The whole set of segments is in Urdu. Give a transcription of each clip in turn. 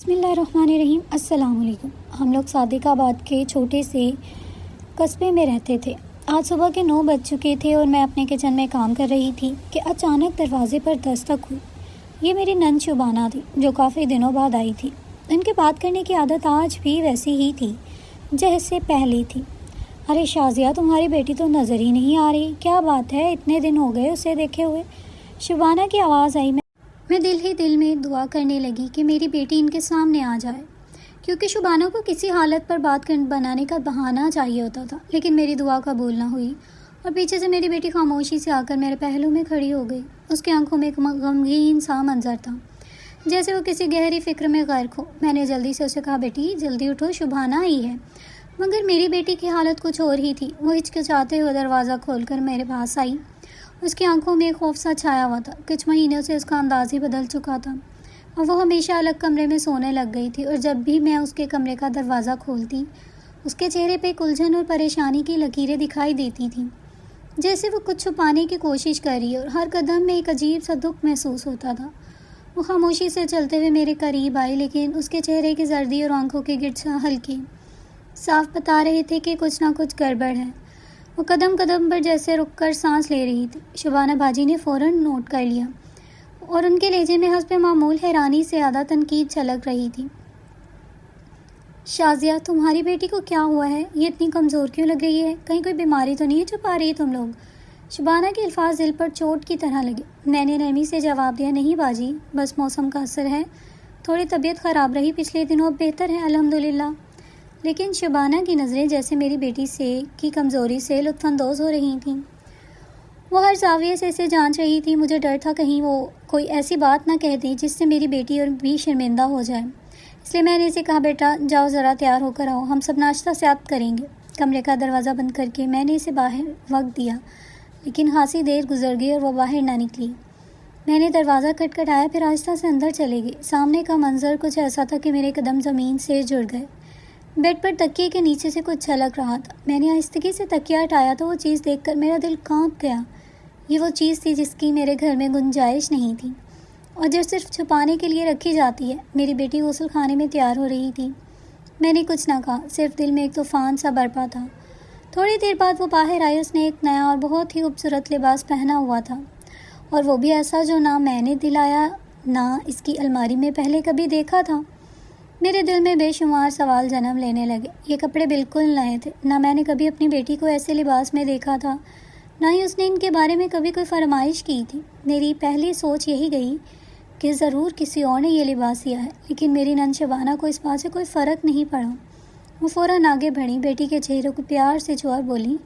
بسم اللہ الرحمن الرحیم۔ السلام علیکم۔ ہم لوگ صادق آباد کے چھوٹے سے قصبے میں رہتے تھے۔ آج صبح کے 9 بج چکے تھے اور میں اپنے کچن میں کام کر رہی تھی کہ اچانک دروازے پر دستک ہوئی۔ یہ میری نند شبانہ تھی جو کافی دنوں بعد آئی تھی۔ ان کے بات کرنے کی عادت آج بھی ویسی ہی تھی جیسے پہلے تھی۔ ارے شازیہ، تمہاری بیٹی تو نظر ہی نہیں آ رہی، کیا بات ہے؟ اتنے دن ہو گئے اسے دیکھے ہوئے۔ شبانہ کی آواز آئی۔ میں دل ہی دل میں دعا کرنے لگی کہ میری بیٹی ان کے سامنے آ جائے، کیونکہ شبانہ کو کسی حالت پر بات بنانے کا بہانہ چاہیے ہوتا تھا۔ لیکن میری دعا قبول نہ ہوئی اور پیچھے سے میری بیٹی خاموشی سے آ کر میرے پہلو میں کھڑی ہو گئی۔ اس کی آنکھوں میں ایک غمگین سا منظر تھا، جیسے وہ کسی گہری فکر میں غرق ہو۔ میں نے جلدی سے اسے کہا، بیٹی جلدی اٹھو، شبانہ آئی ہے۔ مگر میری بیٹی کی حالت کچھ اور ہی تھی۔ وہ ہچکچاتے ہوئے دروازہ کھول کر میرے پاس آئی۔ اس کی آنکھوں میں خوف سا چھایا ہوا تھا۔ کچھ مہینوں سے اس کا انداز ہی بدل چکا تھا اور وہ ہمیشہ الگ کمرے میں سونے لگ گئی تھی، اور جب بھی میں اس کے کمرے کا دروازہ کھولتی اس کے چہرے پہ الجھن اور پریشانی کی لکیریں دکھائی دیتی تھیں، جیسے وہ کچھ چھپانے کی کوشش کر رہی ہے، اور ہر قدم میں ایک عجیب سا دکھ محسوس ہوتا تھا۔ وہ خاموشی سے چلتے ہوئے میرے قریب آئی، لیکن اس کے چہرے کی زردی اور آنکھوں کے گرچھاں ہلکے صاف بتا رہے تھے کہ کچھ نہ کچھ گڑبڑ ہے۔ وہ قدم قدم پر جیسے رک کر سانس لے رہی تھی۔ شبانہ باجی نے فوراً نوٹ کر لیا اور ان کے لہجے میں حسب معمول حیرانی سے زیادہ تنقید چھلک رہی تھی۔ شازیہ، تمہاری بیٹی کو کیا ہوا ہے؟ یہ اتنی کمزور کیوں لگ رہی ہے؟ کہیں کوئی بیماری تو نہیں چھپا رہی تم لوگ؟ شبانہ کے الفاظ دل پر چوٹ کی طرح لگے۔ میں نے نرمی سے جواب دیا، نہیں باجی، بس موسم کا اثر ہے، تھوڑی طبیعت خراب رہی پچھلے دنوں، اب بہتر ہے الحمدللہ۔ لیکن شبانہ کی نظریں جیسے میری بیٹی کی کمزوری سے لطف اندوز ہو رہی تھیں۔ وہ ہر زاویے سے اسے جانچ رہی تھی۔ مجھے ڈر تھا کہیں وہ کوئی ایسی بات نہ کہہ دے جس سے میری بیٹی اور بھی شرمندہ ہو جائے، اس لیے میں نے اسے کہا، بیٹا جاؤ ذرا تیار ہو کر آؤ، ہم سب ناشتہ ساتھ کریں گے۔ کمرے کا دروازہ بند کر کے میں نے اسے باہر وقت دیا، لیکن خاصی دیر گزر گئی اور وہ باہر نہ نکلی۔ میں نے دروازہ کھٹکھٹایا، پھر آہستہ سے اندر چلے گئی۔ سامنے کا منظر کچھ ایسا تھا کہ میرے قدم زمین سے جڑ گئے۔ بیڈ پر تکیے کے نیچے سے کچھ چھلک رہا تھا۔ میں نے آہستگی سے تکیہ ہٹایا تو وہ چیز دیکھ کر میرا دل کانپ گیا۔ یہ وہ چیز تھی جس کی میرے گھر میں گنجائش نہیں تھی اور جو صرف چھپانے کے لیے رکھی جاتی ہے۔ میری بیٹی غسل خانے میں تیار ہو رہی تھی۔ میں نے کچھ نہ کہا، صرف دل میں ایک طوفان سا برپا تھا۔ تھوڑی دیر بعد وہ باہر آئی۔ اس نے ایک نیا اور بہت ہی خوبصورت لباس پہنا ہوا تھا، اور وہ بھی ایسا جو نہ میں نے دلایا نہ اس کی الماری میں پہلے کبھی دیکھا تھا۔ میرے دل میں بے شمار سوال جنم لینے لگے۔ یہ کپڑے بالکل نئے تھے، نہ میں نے کبھی اپنی بیٹی کو ایسے لباس میں دیکھا تھا، نہ ہی اس نے ان کے بارے میں کبھی کوئی فرمائش کی تھی۔ میری پہلی سوچ یہی گئی کہ ضرور کسی اور نے یہ لباس سیا ہے، لیکن میری نند شبانہ کو اس بات سے کوئی فرق نہیں پڑا۔ وہ فوراً آگے بڑھی، بیٹی کے چہرے کو پیار سے چھوا اور بولی،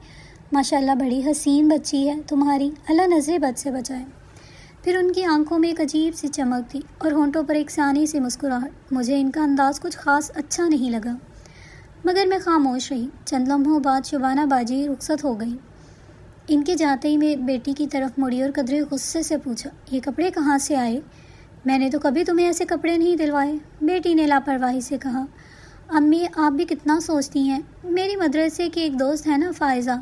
ماشاءاللہ بڑی حسین بچی ہے تمہاری، اللہ نظر بد سے بچائے۔ پھر ان کی آنکھوں میں ایک عجیب سی چمک تھی اور ہونٹوں پر ایک سیانی سی مسکراہٹ۔ مجھے ان کا انداز کچھ خاص اچھا نہیں لگا، مگر میں خاموش رہی۔ چند لمحوں بعد شبانہ باجی رخصت ہو گئی۔ ان کے جاتے ہی میں بیٹی کی طرف مڑی اور قدرے غصے سے پوچھا، یہ کپڑے کہاں سے آئے؟ میں نے تو کبھی تمہیں ایسے کپڑے نہیں دلوائے۔ بیٹی نے لاپرواہی سے کہا، امی آپ بھی کتنا سوچتی ہیں، میری مدرسے کی ایک دوست ہے نا فائزہ،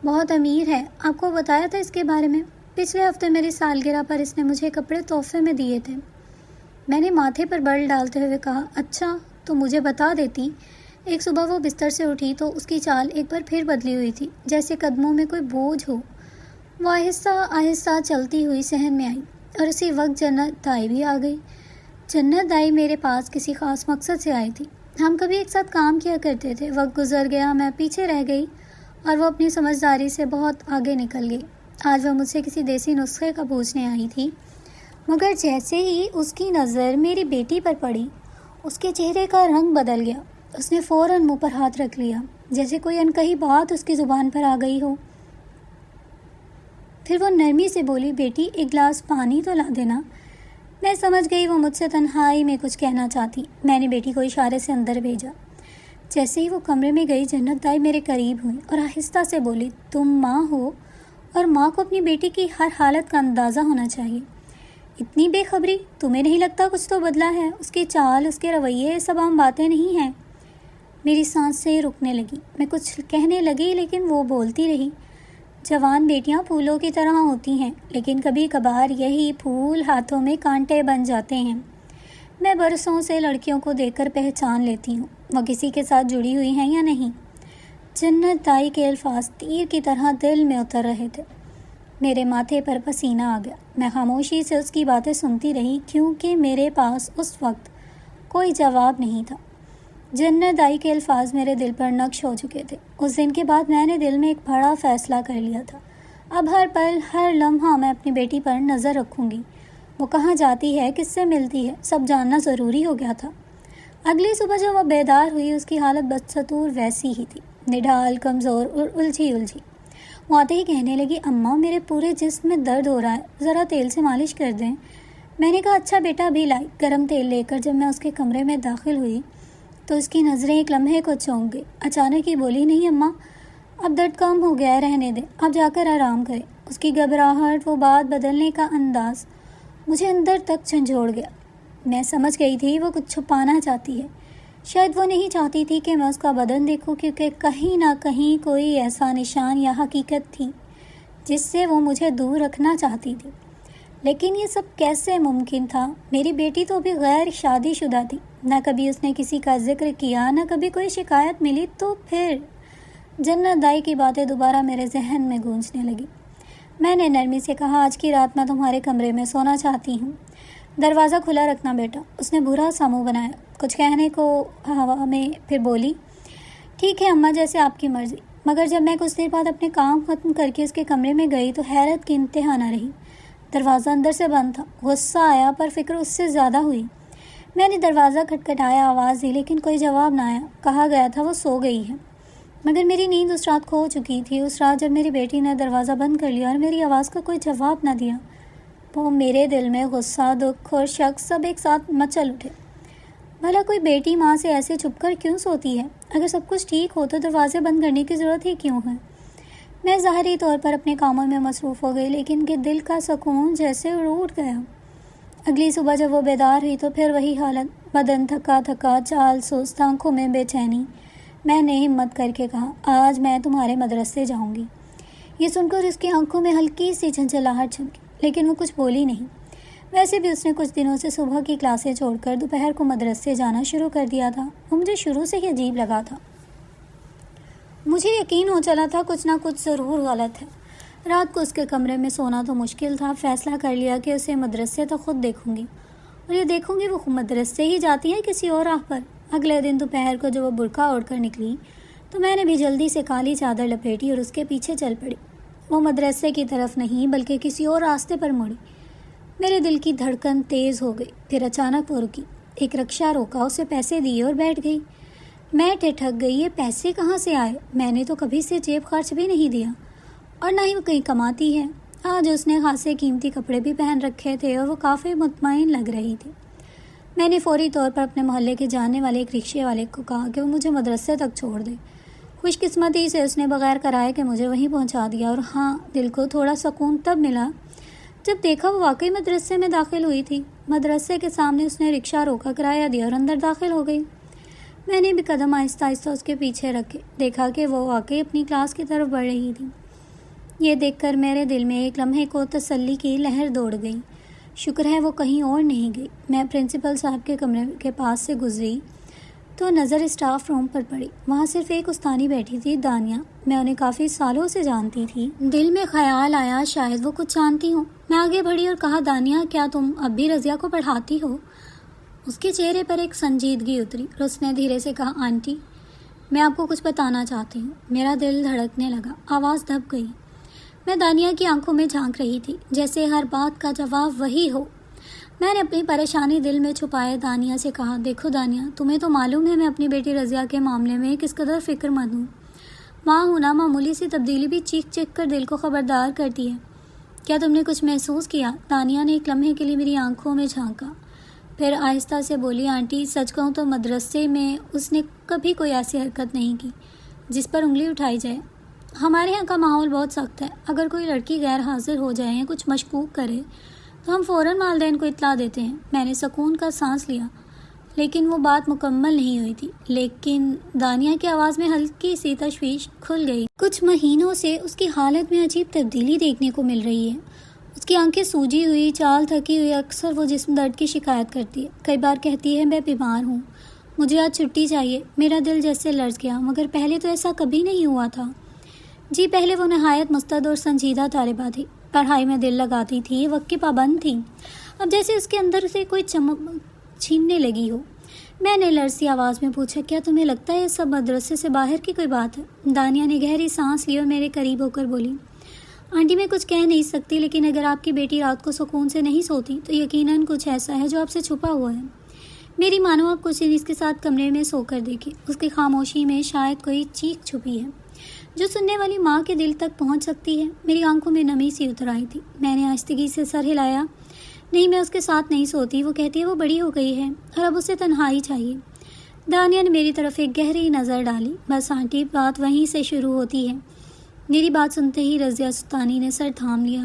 بہت امیر ہے، آپ کو بتایا تھا اس کے بارے میں؟ پچھلے ہفتے میری سالگرہ پر اس نے مجھے کپڑے تحفے میں دیے تھے۔ میں نے ماتھے پر بل ڈالتے ہوئے کہا، اچھا تو مجھے بتا دیتی۔ ایک صبح وہ بستر سے اٹھی تو اس کی چال ایک بار پھر بدلی ہوئی تھی، جیسے قدموں میں کوئی بوجھ ہو۔ وہ آہستہ آہستہ چلتی ہوئی صحن میں آئی اور اسی وقت جنت دائی بھی آ گئی۔ جنت دائی میرے پاس کسی خاص مقصد سے آئی تھی۔ ہم کبھی ایک ساتھ کام کیا کرتے تھے۔ وقت گزر گیا، میں پیچھے رہ گئی اور وہ اپنی سمجھداری سے بہت آگے نکل گئی۔ آج وہ مجھ سے کسی دیسی نسخے کا پوچھنے آئی تھی، مگر جیسے ہی اس کی نظر میری بیٹی پر پڑی، اس کے چہرے کا رنگ بدل گیا۔ اس نے فوراً منہ پر ہاتھ رکھ لیا، جیسے کوئی انکہی بات اس کی زبان پر آ گئی ہو۔ پھر وہ نرمی سے بولی، بیٹی ایک گلاس پانی تو لا دینا۔ میں سمجھ گئی وہ مجھ سے تنہائی میں کچھ کہنا چاہتی۔ میں نے بیٹی کو اشارے سے اندر بھیجا۔ جیسے ہی وہ کمرے میں گئی، جنت دائی میرے قریب ہوئی اور آہستہ سے بولی، تم ماں ہو اور ماں کو اپنی بیٹی کی ہر حالت کا اندازہ ہونا چاہیے۔ اتنی بے خبری، تمہیں نہیں لگتا کچھ تو بدلا ہے؟ اس کی چال، اس کے رویے، یہ سب عام باتیں نہیں ہیں۔ میری سانسیں رکنے لگی۔ میں کچھ کہنے لگی لیکن وہ بولتی رہی، جوان بیٹیاں پھولوں کی طرح ہوتی ہیں، لیکن کبھی کبھار یہی پھول ہاتھوں میں کانٹے بن جاتے ہیں۔ میں برسوں سے لڑکیوں کو دیکھ کر پہچان لیتی ہوں وہ کسی کے ساتھ جڑی ہوئی ہیں یا نہیں۔ جنت دائی کے الفاظ تیر کی طرح دل میں اتر رہے تھے۔ میرے ماتھے پر پسینہ آ گیا۔ میں خاموشی سے اس کی باتیں سنتی رہی کیونکہ میرے پاس اس وقت کوئی جواب نہیں تھا۔ جنت دائی کے الفاظ میرے دل پر نقش ہو چکے تھے۔ اس دن کے بعد میں نے دل میں ایک بڑا فیصلہ کر لیا تھا۔ اب ہر پل ہر لمحہ میں اپنی بیٹی پر نظر رکھوں گی۔ وہ کہاں جاتی ہے، کس سے ملتی ہے، سب جاننا ضروری ہو گیا تھا۔ اگلی صبح جب وہ بیدار ہوئی اس کی حالت بدستور ویسی ہی تھی، نڈھال، کمزور اور الجھی۔ وہ آتے ہی کہنے لگی، اماں میرے پورے جسم میں درد ہو رہا ہے، ذرا تیل سے مالش کر دیں۔ میں نے کہا اچھا بیٹا، بھی لائی گرم تیل لے کر۔ جب میں اس کے کمرے میں داخل ہوئی تو اس کی نظریں ایک لمحے کو چونک گئی۔ اچانک ہی بولی، نہیں اماں، اب درد کم ہو گیا ہے، رہنے دیں، اب جا کر آرام کریں۔ اس کی گھبراہٹ، وہ بات بدلنے کا انداز مجھے اندر تک جھنجھوڑ گیا۔ میں سمجھ گئی تھی وہ کچھ چھپانا چاہتی ہے۔ شاید وہ نہیں چاہتی تھی کہ میں اس کا بدن دیکھوں، کیونکہ کہیں نہ کہیں کوئی ایسا نشان یا حقیقت تھی جس سے وہ مجھے دور رکھنا چاہتی تھی۔ لیکن یہ سب کیسے ممکن تھا؟ میری بیٹی تو بھی غیر شادی شدہ تھی، نہ کبھی اس نے کسی کا ذکر کیا، نہ کبھی کوئی شکایت ملی۔ تو پھر جنت دائی کی باتیں دوبارہ میرے ذہن میں گونجنے لگی۔ میں نے نرمی سے کہا، آج کی رات میں تمہارے کمرے میں سونا چاہتی ہوں، دروازہ کھلا رکھنا بیٹا۔ اس نے برا سا منہ بنایا، کچھ کہنے کو ہوا میں، پھر بولی، ٹھیک ہے اماں، جیسے آپ کی مرضی۔ مگر جب میں کچھ دیر بعد اپنے کام ختم کر کے اس کے کمرے میں گئی تو حیرت کی انتہا نہ رہی۔ دروازہ اندر سے بند تھا۔ غصہ آیا، پر فکر اس سے زیادہ ہوئی۔ میں نے دروازہ کھٹکھٹایا، آواز دی، لیکن کوئی جواب نہ آیا۔ کہا گیا تھا وہ سو گئی ہے، مگر میری نیند اس رات کھو چکی تھی۔ اس رات جب میری بیٹی نے دروازہ بند کر لیا اور میری آواز کا کوئی جواب نہ دیا، وہ میرے دل میں غصہ، دکھ اور شک سب ایک ساتھ مچل اٹھے۔ بھلا کوئی بیٹی ماں سے ایسے چھپ کر کیوں سوتی ہے؟ اگر سب کچھ ٹھیک ہو تو دروازے بند کرنے کی ضرورت ہی کیوں ہے؟ میں ظاہری طور پر اپنے کاموں میں مصروف ہو گئی، لیکن کہ دل کا سکون جیسے روٹ گیا۔ اگلی صبح جب وہ بیدار ہوئی تو پھر وہی حالت، بدن تھکا تھکا، چال سست، آنکھوں میں بے چینی۔ میں نے ہمت کر کے کہا، آج میں تمہارے مدرسے جاؤں گی۔ یہ سن کر اس کی آنکھوں میں ہلکی سی جھنجھلاہٹ چھلکی، لیکن وہ کچھ بولی نہیں۔ ویسے بھی اس نے کچھ دنوں سے صبح کی کلاسیں چھوڑ کر دوپہر کو مدرسے جانا شروع کر دیا تھا۔ وہ مجھے شروع سے ہی عجیب لگا تھا۔ مجھے یقین ہو چلا تھا کچھ نہ کچھ ضرور غلط ہے۔ رات کو اس کے کمرے میں سونا تو مشکل تھا۔ فیصلہ کر لیا کہ اسے مدرسے تو خود دیکھوں گی، اور یہ دیکھوں گی وہ مدرسے ہی جاتی ہے کسی اور راہ پر۔ اگلے دن دوپہر کو جب وہ برقع اوڑھ کر نکلی تو میں نے بھی جلدی سے کالی چادر لپیٹی اور اس کے پیچھے چل پڑی۔ وہ مدرسے کی طرف نہیں بلکہ کسی اور راستے پر مڑی۔ میرے دل کی دھڑکن تیز ہو گئی۔ پھر اچانک وہ رکی، ایک رکشہ روکا، اسے پیسے دیے اور بیٹھ گئی۔ میں ٹھٹک گئی، یہ پیسے کہاں سے آئے؟ میں نے تو کبھی سے جیب خرچ بھی نہیں دیا، اور نہ ہی وہ کہیں کماتی ہے۔ آج اس نے خاصے قیمتی کپڑے بھی پہن رکھے تھے اور وہ کافی مطمئن لگ رہی تھی۔ میں نے فوری طور پر اپنے محلے کے جاننے والے ایک رکشے والے کو کہا کہ وہ مجھے مدرسے تک چھوڑ دے۔ خوش قسمتی سے اس نے بغیر کرائے کہ مجھے وہیں پہنچا دیا، اور ہاں، دل کو تھوڑا سکون تب ملا جب دیکھا وہ واقعی مدرسے میں داخل ہوئی تھی۔ مدرسے کے سامنے اس نے رکشہ روکا، کرایہ دیا اور اندر داخل ہو گئی۔ میں نے بھی قدم آہستہ آہستہ اس کے پیچھے رکھے، دیکھا کہ وہ واقعی اپنی کلاس کی طرف بڑھ رہی تھی۔ یہ دیکھ کر میرے دل میں ایک لمحے کو تسلی کی لہر دوڑ گئی۔ شکر ہے وہ کہیں اور نہیں گئی۔ میں پرنسپل صاحب کے کمرے کے پاس سے گزری تو نظر اسٹاف روم پر پڑی۔ وہاں صرف ایک استانی بیٹھی تھی، دانیہ۔ میں انہیں کافی سالوں سے جانتی تھی۔ دل میں خیال آیا شاید وہ کچھ جانتی ہوں۔ میں آگے بڑھی اور کہا، دانیہ کیا تم اب بھی رضیہ کو پڑھاتی ہو؟ اس کے چہرے پر ایک سنجیدگی اتری اور اس نے دھیرے سے کہا، آنٹی میں آپ کو کچھ بتانا چاہتی ہوں۔ میرا دل دھڑکنے لگا، آواز دب گئی۔ میں دانیہ کی آنکھوں میں جھانک رہی تھی، جیسے ہر بات کا جواب وہی ہو۔ میں نے اپنی پریشانی دل میں چھپائے دانیہ سے کہا، دیکھو دانیہ، تمہیں تو معلوم ہے میں اپنی بیٹی رضیہ کے معاملے میں کس قدر فکر مند ہوں۔ ماں ہونا معمولی سی تبدیلی بھی چیخ چیخ کر دل کو خبردار کرتی ہے۔ کیا تم نے کچھ محسوس کیا؟ دانیہ نے ایک لمحے کے لیے میری آنکھوں میں جھانکا، پھر آہستہ سے بولی، آنٹی سچ کہوں تو مدرسے میں اس نے کبھی کوئی ایسی حرکت نہیں کی جس پر انگلی اٹھائی جائے۔ ہمارے یہاں کا ماحول بہت سخت ہے۔ اگر کوئی لڑکی غیر حاضر ہو جائے یا کچھ مشکوک کرے تو ہم فوراً والدین کو اطلاع دیتے ہیں۔ میں نے سکون کا سانس لیا، لیکن وہ بات مکمل نہیں ہوئی تھی۔ لیکن دانیہ کی آواز میں ہلکی سی تشویش کھل گئی۔ کچھ مہینوں سے اس کی حالت میں عجیب تبدیلی دیکھنے کو مل رہی ہے۔ اس کی آنکھیں سوجی ہوئی، چال تھکی ہوئی، اکثر وہ جسم درد کی شکایت کرتی ہے۔ کئی بار کہتی ہے میں بیمار ہوں، مجھے آج چھٹی چاہیے۔ میرا دل جیسے لرز گیا، مگر پہلے تو ایسا کبھی نہیں ہوا تھا۔ جی پہلے وہ نہایت مستعد اور سنجیدہ طالبہ تھی، پڑھائی میں دل لگاتی تھی، وقت کی پابند تھی۔ اب جیسے اس کے اندر سے کوئی چمک چھیننے لگی ہو۔ میں نے لرزتی آواز میں پوچھا کیا تمہیں لگتا ہے یہ سب مدرسے سے باہر کی کوئی بات ہے؟ دانیہ نے گہری سانس لی اور میرے قریب ہو کر بولی آنٹی میں کچھ کہہ نہیں سکتی، لیکن اگر آپ کی بیٹی رات کو سکون سے نہیں سوتی تو یقیناً کچھ ایسا ہے جو آپ سے چھپا ہوا ہے۔ میری مانو آپ کچھ دن اس کے ساتھ کمرے میں سو کر دیکھیں، اس کی خاموشی میں شاید کوئی چیخ چھپی ہے جو سننے والی ماں کے دل تک پہنچ سکتی ہے۔ میری آنکھوں میں نمی سی اتر آئی تھی۔ میں نے آہستگی سے سر ہلایا۔ نہیں، میں اس کے ساتھ نہیں سوتی، وہ کہتی ہے وہ بڑی ہو گئی ہے اور اب اسے تنہائی چاہیے۔ دانیہ نے میری طرف ایک گہری نظر ڈالی۔ بس آنٹی، بات وہیں سے شروع ہوتی ہے۔ میری بات سنتے ہی رضیہ سلطانی نے سر تھام لیا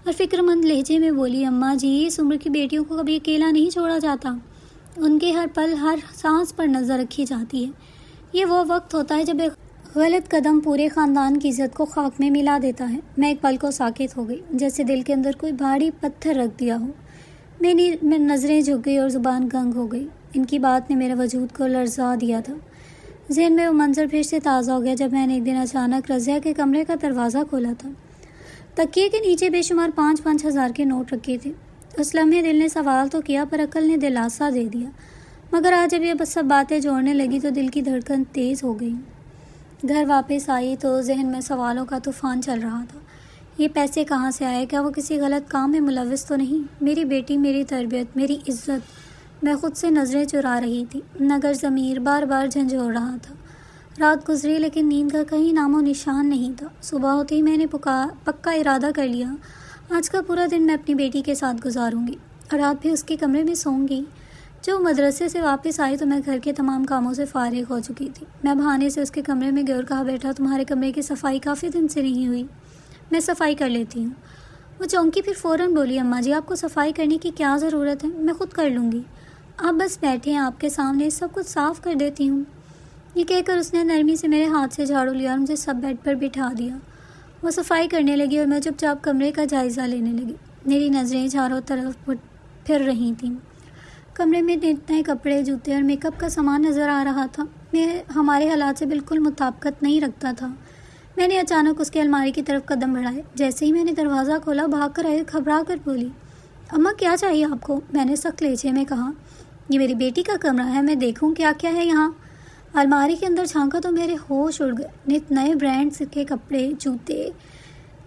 اور فکر مند لہجے میں بولی اماں جی، اس عمر کی بیٹیوں کو کبھی اکیلا نہیں چھوڑا جاتا، ان کے ہر پل ہر سانس پر نظر رکھی جاتی ہے۔ یہ وہ وقت ہوتا ہے جب ایک غلط قدم پورے خاندان کی عزت کو خاک میں ملا دیتا ہے۔ میں ایک پل کو ساکت ہو گئی، جیسے دل کے اندر کوئی بھاری پتھر رکھ دیا ہو۔ میری نظریں جھک گئی اور زبان گنگ ہو گئی۔ ان کی بات نے میرے وجود کو لرزا دیا تھا۔ ذہن میں وہ منظر پھر سے تازہ ہو گیا جب میں نے ایک دن اچانک رضیہ کے کمرے کا دروازہ کھولا تھا۔ تکیے کے نیچے بے شمار 5-5 ہزار کے نوٹ رکھے تھے۔ اس لمحے دل نے سوال تو کیا پر عقل نے دلاسا دے دیا، مگر آج جب یہ سب باتیں جوڑنے لگی تو دل کی دھڑکن تیز ہو گئی۔ گھر واپس آئی تو ذہن میں سوالوں کا طوفان چل رہا تھا۔ یہ پیسے کہاں سے آئے؟ کیا وہ کسی غلط کام میں ملوث تو نہیں؟ میری بیٹی، میری تربیت، میری عزت۔ میں خود سے نظریں چرا رہی تھی، مگر ضمیر بار بار جھنجھوڑ رہا تھا۔ رات گزری لیکن نیند کا کہیں نام و نشان نہیں تھا۔ صبح ہوتے ہی میں نے پکا ارادہ کر لیا، آج کا پورا دن میں اپنی بیٹی کے ساتھ گزاروں گی اور رات بھی اس کے کمرے میں سوں گی۔ جب مدرسے سے واپس آئی تو میں گھر کے تمام کاموں سے فارغ ہو چکی تھی۔ میں بہانے سے اس کے کمرے میں گئی اور کہا بیٹا تمہارے کمرے کی صفائی کافی دن سے نہیں ہوئی، میں صفائی کر لیتی ہوں۔ وہ چونکی پھر فوراً بولی اماں جی، آپ کو صفائی کرنے کی کیا ضرورت ہے؟ میں خود کر لوں گی، آپ بس بیٹھیں، آپ کے سامنے سب کچھ صاف کر دیتی ہوں۔ یہ کہہ کر اس نے نرمی سے میرے ہاتھ سے جھاڑو لیا اور مجھے سب بیڈ پر بٹھا دیا۔ وہ صفائی کرنے لگی اور میں چپ چاپ کمرے کا جائزہ لینے لگی۔ میری نظریں چاروں طرف پھر رہی تھیں۔ کمرے میں نئے کپڑے، جوتے اور میک اپ کا سامان نظر آ رہا تھا۔ میں ہمارے حالات سے بالکل مطابقت نہیں رکھتا تھا۔ میں نے اچانک اس کے الماری کی طرف قدم بڑھائے۔ جیسے ہی میں نے دروازہ کھولا بھاگ کر آئی، گھبرا کر بولی اماں کیا چاہیے آپ کو؟ میں نے سخت لہجے میں کہا یہ میری بیٹی کا کمرہ ہے، میں دیکھوں کیا کیا ہے یہاں۔ الماری کے اندر جھانکا تو میرے ہوش اڑ گئے۔ نت نئے برانڈز کے کپڑے، جوتے،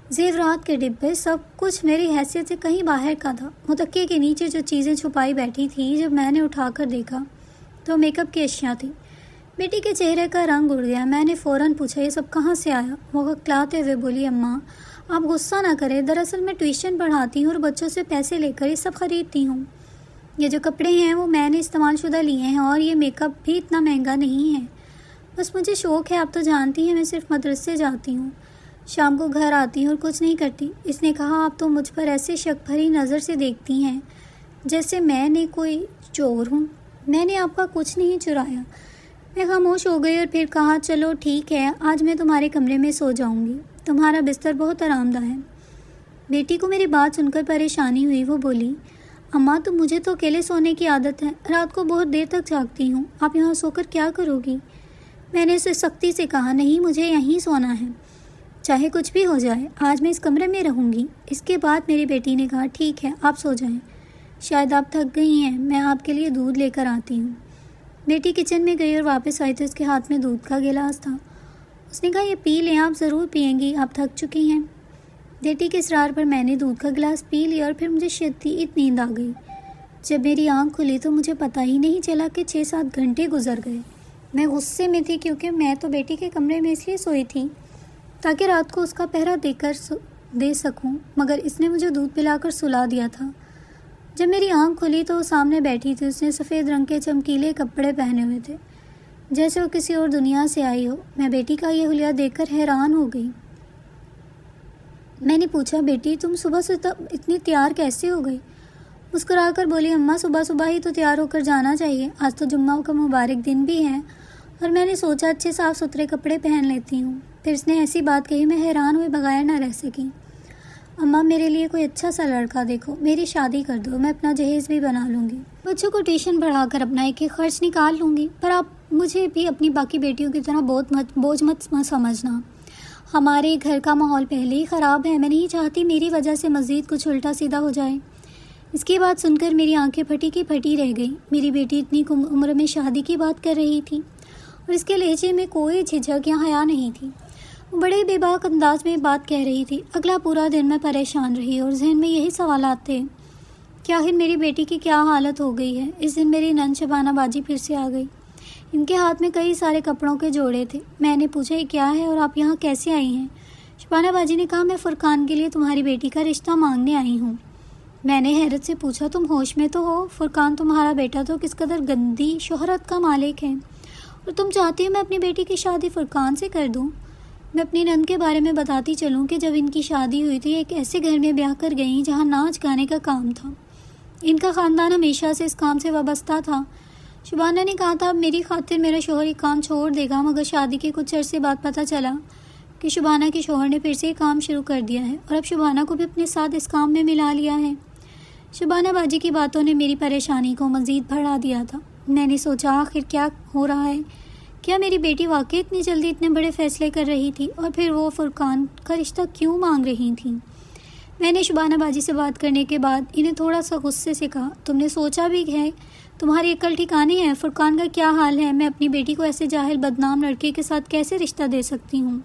زیورات کے ڈبے، سب کچھ میری حیثیت سے کہیں باہر کا تھا۔ متکئے کے نیچے جو چیزیں چھپائی بیٹھی تھی، جب میں نے اٹھا کر دیکھا تو میک اپ کی اشیاء تھی۔ بیٹی کے چہرے کا رنگ اڑ گیا۔ میں نے فوراً پوچھا یہ سب کہاں سے آیا؟ وہ کھکھلاتے ہوئے بولی اماں آپ غصہ نہ کریں، دراصل میں ٹیوشن پڑھاتی ہوں اور بچوں سے پیسے لے کر یہ سب خریدتی ہوں۔ یہ جو کپڑے ہیں وہ میں نے استعمال شدہ لیے ہیں اور یہ میک اپ بھی اتنا مہنگا نہیں ہے، بس مجھے شوق ہے، آپ تو جانتی ہیں میں صرف مدرسے جاتی ہوں، شام کو گھر آتی ہوں اور کچھ نہیں کرتی۔ اس نے کہا آپ تو مجھ پر ایسے شک بھری نظر سے دیکھتی ہیں جیسے میں نے کوئی چور ہوں۔ میں نے آپ کا کچھ نہیں چرایا۔ میں خاموش ہو گئی اور پھر کہا چلو ٹھیک ہے، آج میں تمہارے کمرے میں سو جاؤں گی، تمہارا بستر بہت آرام دہ ہے۔ بیٹی کو میری بات سن کر پریشانی ہوئی۔ وہ بولی اماں تو مجھے تو اکیلے سونے کی عادت ہے، رات کو بہت دیر تک جاگتی ہوں، آپ یہاں سو کر کیا کرو گی؟ میں نے اسے سختی سے کہا نہیں، مجھے یہیں سونا ہے، چاہے کچھ بھی ہو جائے، آج میں اس کمرے میں رہوں گی۔ اس کے بعد میری بیٹی نے کہا ٹھیک ہے آپ سو جائیں، شاید آپ تھک گئی ہیں، میں آپ کے لیے دودھ لے کر آتی ہوں۔ بیٹی کچن میں گئی اور واپس آئی تو اس کے ہاتھ میں دودھ کا گلاس تھا۔ اس نے کہا یہ پی لیں، آپ ضرور پئیں گی، آپ تھک چکی ہیں۔ بیٹی کے اصرار پر میں نے دودھ کا گلاس پی لیا اور پھر مجھے شدید نیند آ گئی۔ جب میری آنکھ کھلی تو مجھے پتہ ہی نہیں چلا کہ 6-7 گھنٹے گزر گئے۔ میں غصے میں تھی کیونکہ میں تو بیٹی کے کمرے میں اس لیے سوئی تھی تاکہ رات کو اس کا پہرا دے سکوں، مگر اس نے مجھے دودھ پلا کر سلا دیا تھا۔ جب میری آنکھ کھلی تو وہ سامنے بیٹھی تھی۔ اس نے سفید رنگ کے چمکیلے کپڑے پہنے ہوئے تھے جیسے وہ کسی اور دنیا سے آئی ہو۔ میں بیٹی کا یہ حلیہ دیکھ کر حیران ہو گئی۔ میں نے پوچھا بیٹی تم صبح سے اتنی تیار کیسے ہو گئی؟ مسکرا کر بولی اماں صبح صبح ہی تو تیار ہو کر جانا چاہیے، آج تو جمعہ کا مبارک دن بھی ہے اور میں نے سوچا اچھے صاف ستھرے کپڑے پہن لیتی ہوں۔ پھر اس نے ایسی بات کہی میں حیران ہوئے بغیر نہ رہ سکی۔ اماں میرے لیے کوئی اچھا سا لڑکا دیکھو، میری شادی کر دو، میں اپنا جہیز بھی بنا لوں گی، بچوں کو ٹیوشن پڑھا کر اپنا ایک ایک خرچ نکال لوں گی، پر آپ مجھے بھی اپنی باقی بیٹیوں کی طرح بوجھ مت سمجھنا۔ ہمارے گھر کا ماحول پہلے ہی خراب ہے، میں نہیں چاہتی میری وجہ سے مزید کچھ الٹا سیدھا ہو جائے۔ اس کی بات سن کر میری آنکھیں پھٹی کی پھٹی رہ گئی۔ میری بیٹی اتنی کم عمر میں شادی کی بات کر رہی تھی اور اس کے لہجے میں کوئی جھجک یا حیا نہیں تھی۔ وہ بڑے بے باک انداز میں بات کہہ رہی تھی۔ اگلا پورا دن میں پریشان رہی اور ذہن میں یہی سوالات تھے کہ آخر میری بیٹی کی کیا حالت ہو گئی ہے۔ اس دن میری نند شبانہ باجی پھر سے آ گئی۔ ان کے ہاتھ میں کئی سارے کپڑوں کے جوڑے تھے۔ میں نے پوچھا یہ کیا ہے اور آپ یہاں کیسے آئی ہیں؟ شبانہ باجی نے کہا میں فرقان کے لیے تمہاری بیٹی کا رشتہ مانگنے آئی ہوں۔ میں نے حیرت سے پوچھا تم ہوش میں تو ہو؟ فرقان تمہارا بیٹا تو کس قدر گندی شہرت کا مالک ہے اور تم چاہتی ہو میں اپنی بیٹی کی شادی فرقان سے کر دوں؟ میں اپنی نند کے بارے میں بتاتی چلوں کہ جب ان کی شادی ہوئی تھی ایک ایسے گھر میں بیاہ کر گئیں جہاں ناچ گانے کا کام تھا۔ ان کا خاندان ہمیشہ سے اس کام سے وابستہ تھا۔ شبانہ نے کہا تھا اب میری خاطر میرا شوہر یہ کام چھوڑ دے گا، مگر شادی کے کچھ عرصے بعد پتہ چلا کہ شبانہ کے شوہر نے پھر سے یہ کام شروع کر دیا ہے اور اب شبانہ کو بھی اپنے ساتھ اس کام میں ملا لیا ہے۔ شبانہ باجی کی باتوں نے میری پریشانی کو مزید بڑھا دیا تھا۔ میں نے سوچا آخر کیا ہو رہا ہے؟ کیا میری بیٹی واقعی اتنی جلدی اتنے بڑے فیصلے کر رہی تھی اور پھر وہ فرقان کا رشتہ کیوں مانگ رہی تھیں؟ میں نے شبانہ باجی سے بات کرنے کے بعد انہیں تھوڑا سا غصے سے کہا تم نے سوچا بھی ہے؟ تمہاری عقل ٹھکانے ہے؟ فرقان کا کیا حال ہے؟ میں اپنی بیٹی کو ایسے جاہل بدنام لڑکے کے ساتھ کیسے رشتہ دے سکتی ہوں؟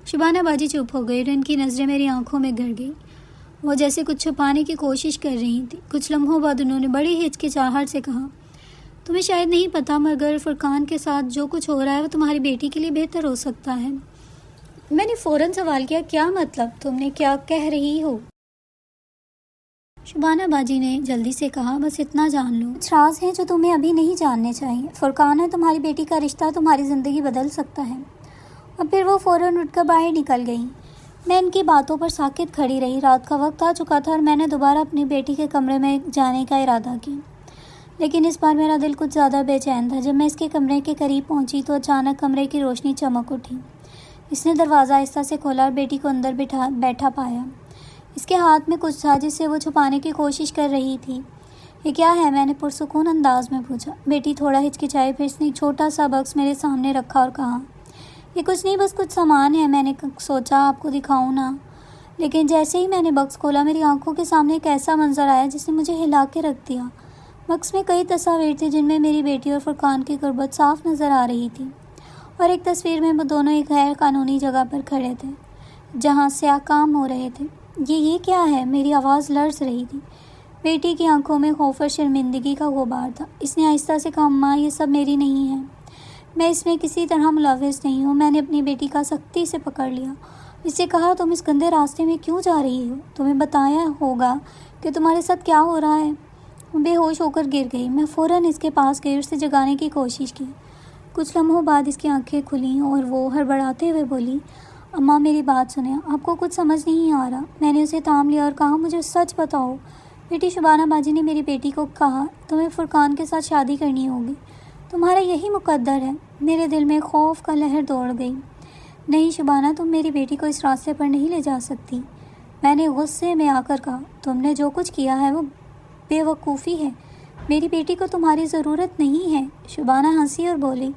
شبانہ باجی چپ ہو گئی اور ان کی نظریں میری آنکھوں میں گڑ گئی۔ وہ جیسے کچھ چھپانے کی کوشش کر رہی تھی۔ کچھ لمحوں بعد انہوں نے بڑی ہچکچاہٹ سے کہا تمہیں شاید نہیں پتہ مگر فرقان کے ساتھ جو کچھ ہو رہا ہے وہ تمہاری بیٹی کے لیے بہتر ہو سکتا ہے۔ میں نے فوراً سوال کیا کیا مطلب؟ تم نے کیا کہہ رہی ہو؟ شبانہ باجی نے جلدی سے کہا بس اتنا جان لو، کچھ راز ہیں جو تمہیں ابھی نہیں جاننے چاہیے۔ فرقان ہے تمہاری بیٹی کا رشتہ تمہاری زندگی بدل سکتا ہے۔ اور پھر وہ فوراً اٹھ کر باہر نکل گئیں۔ میں ان کی باتوں پر ساکت کھڑی رہی۔ رات کا وقت آ چکا تھا اور میں نے دوبارہ اپنی بیٹی کے کمرے میں جانے کا ارادہ کیا، لیکن اس بار میرا دل کچھ زیادہ بے چین تھا۔ جب میں اس کے کمرے کے قریب پہنچی تو اچانک کمرے کی روشنی چمک اٹھی۔ اس نے دروازہ آہستہ سے کھولا اور بیٹی کو اندر بیٹھا پایا۔ اس کے ہاتھ میں کچھ تھا جس سے وہ چھپانے کی کوشش کر رہی تھی۔ یہ کیا ہے؟ میں نے پرسکون انداز میں پوچھا۔ بیٹی تھوڑا ہچکچائی، پھر اس نے ایک چھوٹا سا باکس میرے سامنے رکھا اور کہا یہ کچھ نہیں، بس کچھ سامان ہے، میں نے سوچا آپ کو دکھاؤں نا۔ لیکن جیسے ہی میں نے باکس کھولا میری آنکھوں کے سامنے ایک ایسا منظر آیا جس نے مجھے ہلا کے رکھ دیا۔ باکس میں کئی تصاویر تھیں جن میں میری بیٹی اور فرقان کی غربت صاف نظر آ رہی تھی، اور ایک تصویر میں وہ دونوں ایک غیر قانونی جگہ پر کھڑے تھے جہاں سیاہ کام ہو رہے تھے۔ یہ کیا ہے؟ میری آواز لرز رہی تھی۔ بیٹی کی آنکھوں میں خوف اور شرمندگی کا غبار تھا۔ اس نے آہستہ سے کہا ماں یہ سب میری نہیں ہے، میں اس میں کسی طرح ملوث نہیں ہوں۔ میں نے اپنی بیٹی کا سختی سے پکڑ لیا، اس سے کہا تم اس گندے راستے میں کیوں جا رہی ہو؟ تمہیں بتایا ہوگا کہ تمہارے ساتھ کیا ہو رہا ہے۔ وہ بے ہوش ہو کر گر گئی۔ میں فوراً اس کے پاس گئی اور اسے جگانے کی کوشش کی۔ کچھ لمحوں بعد اس کی آنکھیں کھلیں اور وہ ہڑبڑاتے ہوئے بولی اماں میری بات سنیں، آپ کو کچھ سمجھ نہیں آ رہا۔ میں نے اسے تھام لیا اور کہا مجھے سچ بتاؤ۔ بیٹی شبانہ باجی نے میری بیٹی کو کہا تمہیں فرقان کے ساتھ شادی کرنی ہوگی، تمہارا یہی مقدر ہے۔ میرے دل میں خوف کا لہر دوڑ گئی۔ نہیں شبانہ، تم میری بیٹی کو اس راستے پر نہیں لے جا سکتی، میں نے غصے میں آ کر کہا۔ تم نے جو کچھ کیا ہے وہ بے وقوفی ہے، میری بیٹی کو تمہاری ضرورت نہیں ہے۔ شبانہ ہنسی اور بولی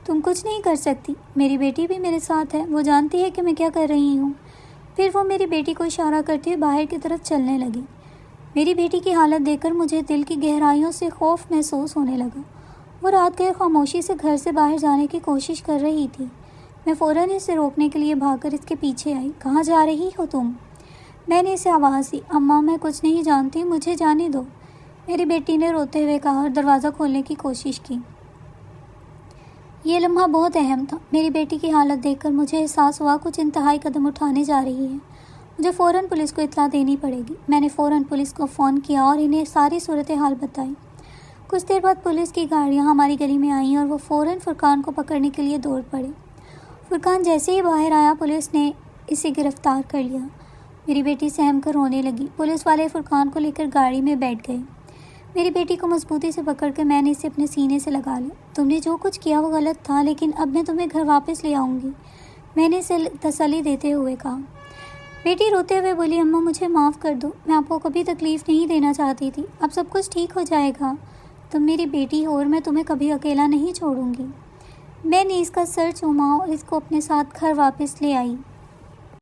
تم کچھ نہیں کر سکتی، میری بیٹی بھی میرے ساتھ ہے، وہ جانتی ہے کہ میں کیا کر رہی ہوں۔ پھر وہ میری بیٹی کو اشارہ کرتے ہوئے باہر کی طرف چلنے لگی۔ میری بیٹی کی حالت دیکھ کر مجھے دل کی گہرائیوں سے خوف محسوس ہونے لگا۔ وہ رات گئے خاموشی سے گھر سے باہر جانے کی کوشش کر رہی تھی۔ میں فوراً اسے روکنے کے لیے بھاگ کر اس کے پیچھے آئی۔ کہاں جا رہی ہو تم؟ میں نے اسے آواز دی۔ اماں میں کچھ نہیں جانتی، مجھے جانے دو، میری بیٹی نے روتے ہوئے کہا اور دروازہ کھولنے کی کوشش کی۔ یہ لمحہ بہت اہم تھا۔ میری بیٹی کی حالت دیکھ کر مجھے احساس ہوا کچھ انتہائی قدم اٹھانے جا رہی ہے، مجھے فوراً پولیس کو اطلاع دینی پڑے گی۔ میں نے فوراً پولیس کو فون کیا اور انہیں ساری صورتحال بتائی۔ کچھ دیر بعد پولیس کی گاڑیاں ہماری گلی میں آئیں اور وہ فوراً فرقان کو پکڑنے کے لیے دوڑ پڑے۔ فرقان جیسے ہی باہر آیا پولیس نے اسے گرفتار کر لیا۔ میری بیٹی سہم کر رونے لگی۔ پولیس والے فرقان کو لے کر گاڑی میں بیٹھ گئے۔ میری بیٹی کو مضبوطی سے پکڑ کے میں نے اسے اپنے سینے سے لگا لیا۔ تم نے جو کچھ کیا وہ غلط تھا، لیکن اب میں تمہیں گھر واپس لے آؤں گی، میں نے اسے تسلی دیتے ہوئے کہا۔ بیٹی روتے ہوئے بولی، اماں مجھے معاف کر دو، میں آپ کو کبھی تکلیف نہیں دینا چاہتی تھی، اب سب کچھ ٹھیک ہو جائے گا، تم میری بیٹی ہو اور میں تمہیں کبھی اکیلا نہیں چھوڑوں گی۔ میں نے اس کا سر چوما اور اس کو اپنے ساتھ گھر واپس لے آئی۔